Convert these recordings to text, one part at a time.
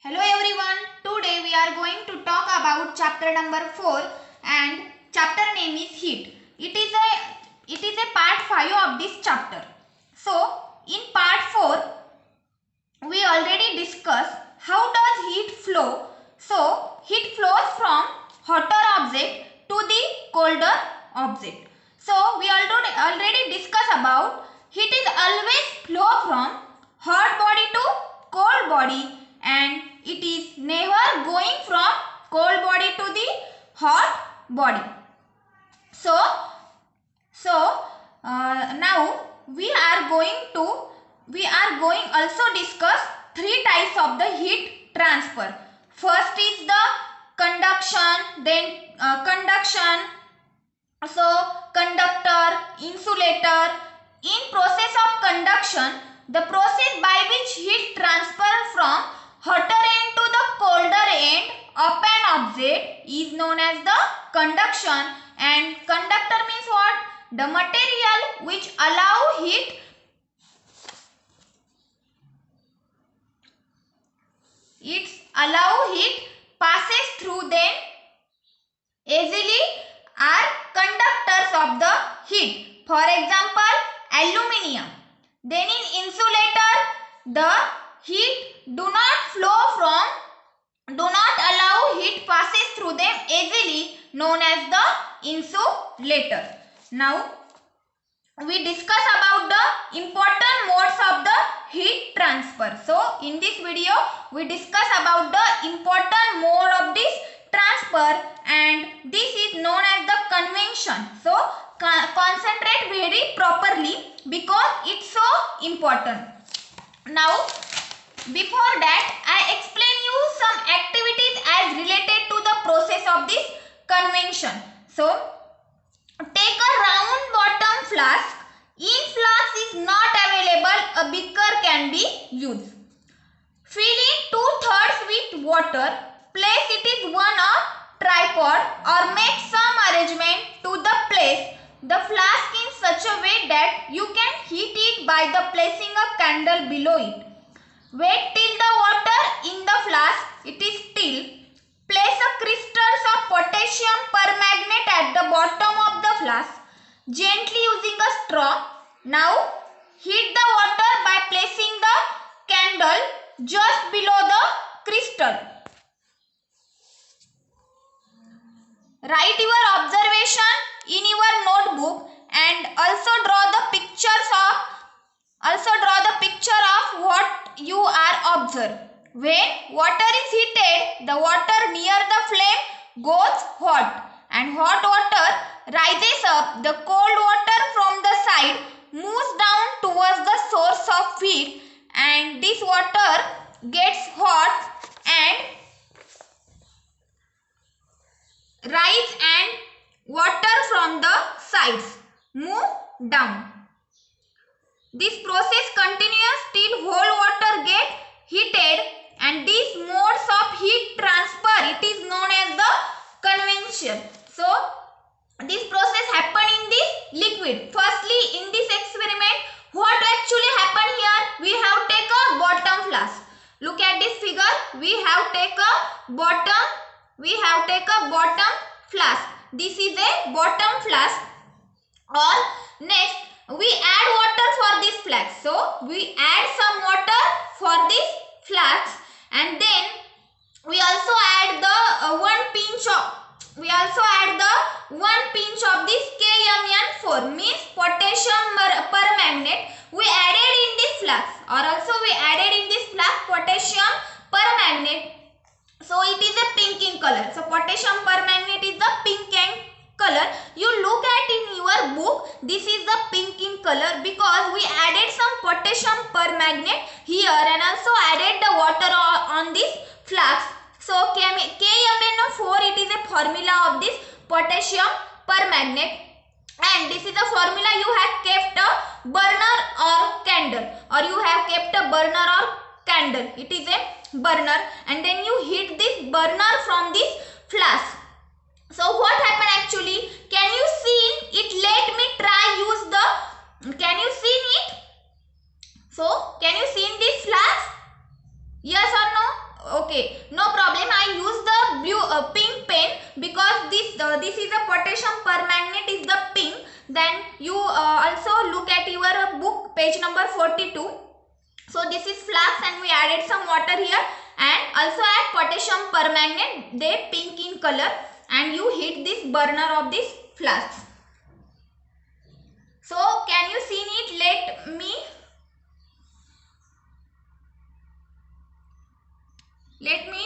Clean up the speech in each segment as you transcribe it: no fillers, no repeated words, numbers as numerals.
Hello everyone, today we are going to talk about chapter number 4 and chapter name is heat. It is a part 5 of this chapter. So in part 4 we already discussed how does heat flow. So heat flows from hotter object to the colder object. So we already discussed about heat is always flow from hot body to cold body and it is never going from cold body to the hot body. So now we are going also discuss three types of the heat transfer. First is the conduction, then conduction, so conductor, insulator. In process of conduction, the process by which heat transfer from hotter end to the colder end of an object is known as the conduction, and conductor means what? The material which allow heat passes through them easily are conductors of the heat. For example, aluminium. Then in insulator, the heat do not allow heat passes through them easily, known as the insulator. Now we discuss about the important modes of the heat transfer. So in this video we discuss about the important mode of this transfer, and this is known as the convection. So concentrate very properly because it's so important. Now before that I explain you some activities as related to the process of this convection. So take a round bottom flask. In flask is not available, a beaker can be used. Fill it 2/3 with water. Place it is on a tripod or make some arrangement to the place the flask in such a way that you can heat it by the placing a candle below it. Wait till the water in the flask it is still. Place a crystals of potassium permanganate at the bottom of the flask gently using a straw. Now heat the water by placing the candle just below the crystal. Write your observation in your notebook and also draw the picture of what you are observed. When water is heated, the water near the flame goes hot and hot water rises up. The cold water from the side moves down towards the source of heat and this water gets hot and rise and water from the sides move down. This process continues till whole water get heated, and these modes of heat transfer it is known as the convection. So this process happen in this liquid. Firstly, in this experiment, what actually happen here? We have take a bottom flask. Look at this figure. We have take a bottom flask. This is a bottom flask. Or next we add water for this flask. So we add some water for this flask, and then we also add the one pinch of this KMN4 means potassium permanganate. We added in this flask, or also we added in this flask potassium permanganate. So it is a pink in color. So potassium permanganate is the pink in color. You look at in your book, this is the pink in color because we added some potassium permanganate here and also added the water on this flask. So KMNO4 it is a formula of this potassium permanganate, and this is the formula you have kept a burner or candle, or you have kept a burner or candle. It is a burner, and then you heat this burner from this flask. So what happened actually? Can you see it? Let me try use the. Can you see it? So can you see in this flask? Yes or no? Okay, no problem. I use the pink pen because this is a potassium permanganate is the pink. Then you also look at your book page number 42. So this is flask and we added some water here and also add potassium permanganate, they pink in color, and you heat this burner of this flask. So can you see it? Let me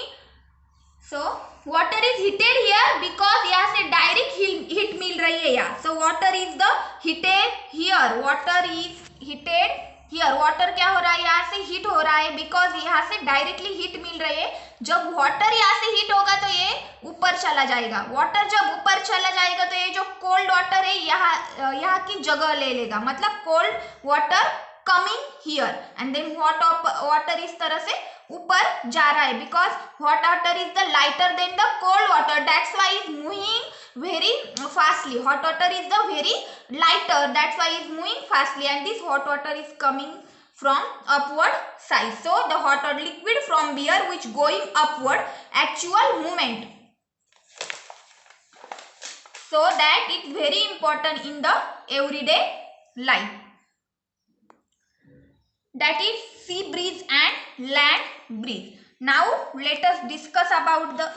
so water is heated here because यहाँ से direct heat मिल रही है यहाँ. So water is the heated here. Water is heated here. Water क्या हो रहा है? यहाँ से heat हो रहा है because यहाँ से directly heat मिल रही है. जब water यहाँ से heat होगा तो ये ऊपर चला जाएगा. Water जब ऊपर चला जाएगा तो ये जो cold water है यहाँ की जगह ले लेगा. मतलब cold water coming here and then hot water इस तरह से ऊपर जा रहा है because hot water is the lighter than the cold water, that's why is moving very fastly. Hot water is the very lighter, that's why is moving fastly, and this hot water is coming from upward side. So the hot water liquid from beer which going upward, actual movement. So that it's very important in the everyday life. That is sea breeze and land breeze. Now let us discuss about the